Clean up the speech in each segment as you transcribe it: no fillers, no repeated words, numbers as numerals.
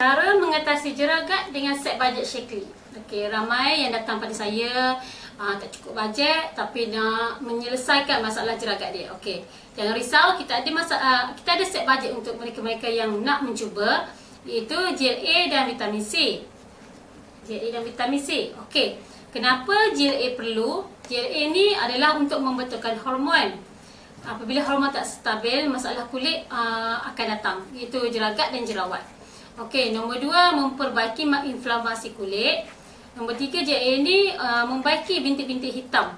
Cara mengatasi jeragat dengan set bajet Shaklee. Okey, ramai yang datang pada saya tak cukup bajet tapi nak menyelesaikan masalah jeragat dia. Okey, jangan risau, kita ada set bajet untuk mereka-mereka yang nak mencuba, iaitu gel A dan vitamin C. Gel A dan vitamin C. Okey, kenapa gel A perlu? Gel A ni adalah untuk membetulkan hormon. Apabila hormon tak stabil, masalah kulit akan datang, iaitu jeragat dan jerawat. Okey, nombor 2, memperbaiki inflamasi kulit. Nombor 3, gel A ni membaiki bintik-bintik hitam.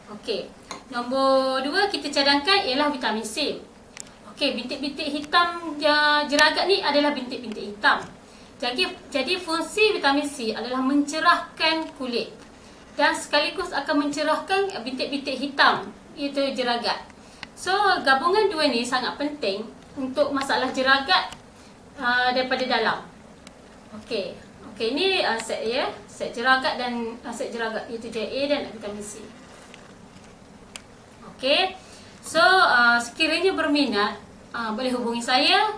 Okey, nombor 2 kita cadangkan ialah vitamin C. Okey, bintik-bintik hitam jeragat ni adalah bintik-bintik hitam. Jadi fungsi vitamin C adalah mencerahkan kulit dan sekaligus akan mencerahkan bintik-bintik hitam, iaitu jeragat. So, gabungan dua ni sangat penting untuk masalah jeragat daripada dalam. Okey, ni set ya, set jeragat dan set jeragat, iaitu gel A dan vitamin C. Okey, so sekiranya berminat boleh hubungi saya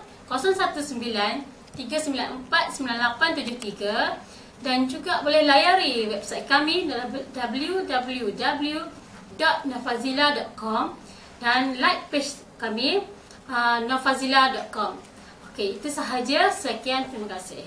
019-394-9873 dan juga boleh layari website kami www.nafazila.com dan like page kami nafazila.com. Okey, itu sahaja. Sekian, terima kasih.